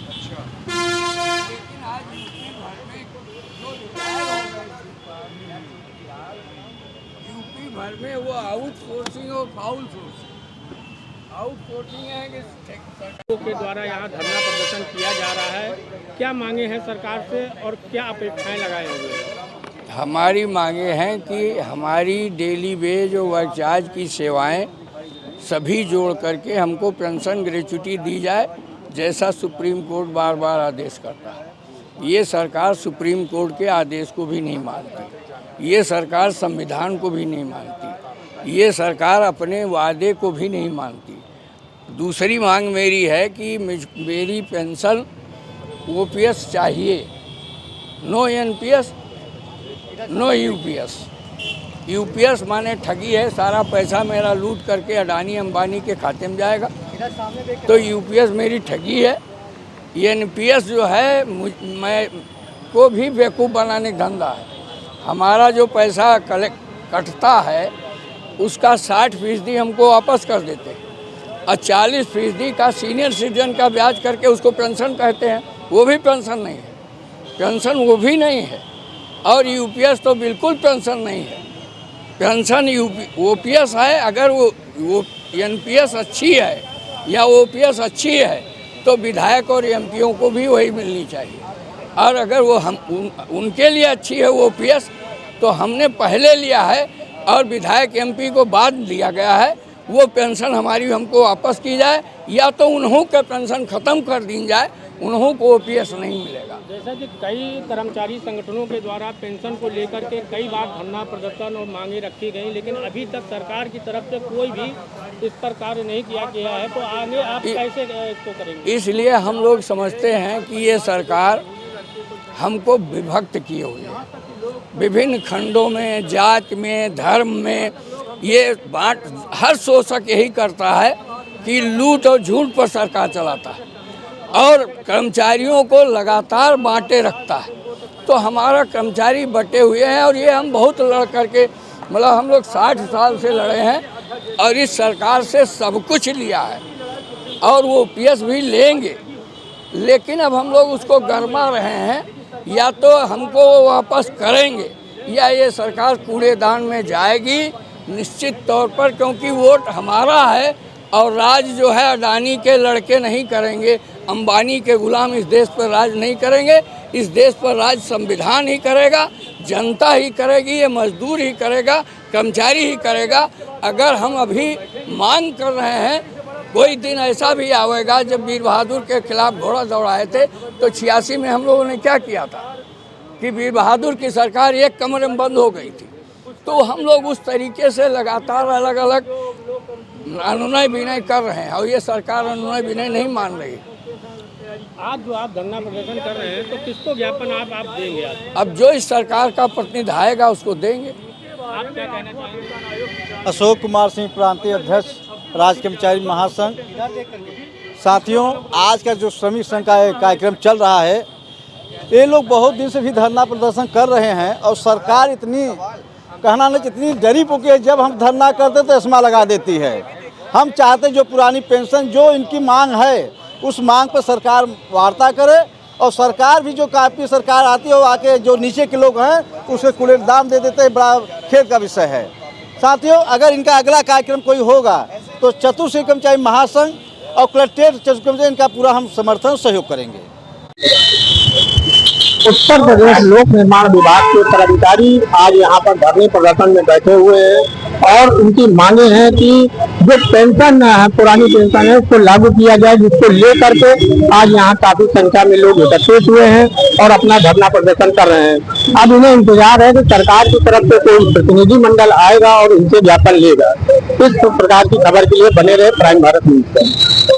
अच्छा। लेकिन आज यूपी भर में जो रिटायर हो गए, यूपी भर में वो आउटसोर्सिंग और फाउल सोर्सिंग, आउटसोर्सिंग है कि सरकार के द्वारा यहाँ धरना प्रदर्शन किया जा रहा है, क्या मांगे हैं सरकार से और क्या अपेक्षाएं लगाए हुए? हमारी मांगे हैं कि हमारी डेली वेज और वर्क चार्ज की सेवाएं सभी जोड़ करके हमको पेंशन ग्रेच्युटी दी जाए, जैसा सुप्रीम कोर्ट बार बार आदेश करता है। ये सरकार सुप्रीम कोर्ट के आदेश को भी नहीं मानती, ये सरकार संविधान को भी नहीं मानती, ये सरकार अपने वादे को भी नहीं मानती। दूसरी मांग मेरी है कि मेरी पेंशन ओपीएस चाहिए, no NPS no UPS. UPS माने ठगी है, सारा पैसा मेरा लूट करके अडानी अंबानी के खाते में जाएगा, तो यूपीएस मेरी ठगी है। एनपीएस जो है मैं को भी बेवकूफ़ बनाने का धंधा है। हमारा जो पैसा कटता है उसका 60% हमको वापस कर देते हैं और 40% का सीनियर सिटीजन का ब्याज करके उसको पेंशन कहते हैं, वो भी पेंशन नहीं है, पेंशन वो भी नहीं है। और यूपीएस तो बिल्कुल पेंशन नहीं है, पेंशन ओपीएस है। अगर वो एनपीएस अच्छी है या ओपीएस अच्छी है तो विधायक और एमपीओं को भी वही मिलनी चाहिए। और अगर वो उनके लिए अच्छी है ओपीएस तो हमने पहले लिया है और विधायक एमपी को बाद दिया गया है। वो पेंशन हमारी हमको वापस की जाए या तो उन्हों के पेंशन ख़त्म कर दी जाए, उन्हों को ओपीएस नहीं मिलेगा। जैसा कि कई कर्मचारी संगठनों के द्वारा पेंशन को लेकर के कई बार धरना प्रदर्शन और मांगे रखी गई, लेकिन अभी तक सरकार की तरफ से कोई भी इस पर कार्य नहीं किया गया है, तो आगे आप कैसे इसको करेंगे? इसलिए हम लोग समझते हैं कि ये सरकार हमको विभक्त किए हुए है, विभिन्न खंडों में, जात में, धर्म में ये बांट। हर शोषक यही करता है कि लूट और झूठ पर सरकार चलाता है और कर्मचारियों को लगातार बांटे रखता है। तो हमारा कर्मचारी बटे हुए हैं और ये हम बहुत लड़ करके, मतलब हम लोग 60 साल से लड़े हैं और इस सरकार से सब कुछ लिया है और वो ओपीएस भी लेंगे। लेकिन अब हम लोग उसको गरमा रहे हैं, या तो हमको वो वापस करेंगे या ये सरकार कूड़ेदान में जाएगी निश्चित तौर पर, क्योंकि वोट हमारा है और राज जो है अडानी के लड़के नहीं करेंगे, अंबानी के गुलाम इस देश पर राज नहीं करेंगे। इस देश पर राज संविधान ही करेगा, जनता ही करेगी, ये मजदूर ही करेगा, कर्मचारी ही करेगा। अगर हम अभी मांग कर रहे हैं, कोई दिन ऐसा भी आएगा जब वीर बहादुर के खिलाफ घोड़ा दौड़ाए थे तो 86 में हम लोगों ने क्या किया था कि वीर बहादुर की सरकार एक कमरे में बंद हो गई थी। तो हम लोग उस तरीके से लगातार अलग अलग अनुनय विनय कर रहे हैं और ये सरकार अनुनय विनय नहीं मान रही। आज जो आप धरना प्रदर्शन कर रहे हैं तो किसको ज्ञापन आप देंगे आज? अब जो इस सरकार का प्रतिनिधि आएगा उसको देंगे। आप क्या कहना चाहेंगे? अशोक कुमार सिंह, प्रांतीय अध्यक्ष, राज्य कर्मचारी महासंघ। साथियों, आज का जो श्रमिक संघ का कार्यक्रम चल रहा है, ये लोग बहुत दिन से भी धरना प्रदर्शन कर रहे हैं और सरकार इतनी कहना नहीं इतनी डरी पुकी है, जब हम धरना करते तो चश्मा लगा देती है। हम चाहते जो पुरानी पेंशन जो इनकी मांग है उस मांग पर सरकार वार्ता करे और सरकार भी जो काफ़ी सरकार आती है वो आके जो नीचे के लोग हैं उसके कूड़ेदान दे देते हैं, बड़ा खेद का विषय है। साथियों, अगर इनका अगला कार्यक्रम कोई होगा तो चतुर्श्रेणी कर्मचारी महासंघ और कलेक्ट्रेट कर्मचारी इनका पूरा हम समर्थन सहयोग करेंगे। उत्तर प्रदेश लोक निर्माण विभाग के पदाधिकारी आज यहाँ पर धरने प्रदर्शन में बैठे हुए हैं और उनकी मांगे हैं कि जो पेंशन है, पुरानी पेंशन है, उसको लागू किया जाए, जिसको लेकर के आज यहाँ काफी संख्या में लोग एकत्रित हुए हैं और अपना धरना प्रदर्शन कर रहे हैं। अब इन्हें इंतजार है कि सरकार की तरफ से कोई प्रतिनिधि मंडल आएगा और इनसे ज्ञापन लेगा। इस प्रकार की खबर के लिए बने रहे प्राइम भारत न्यूज।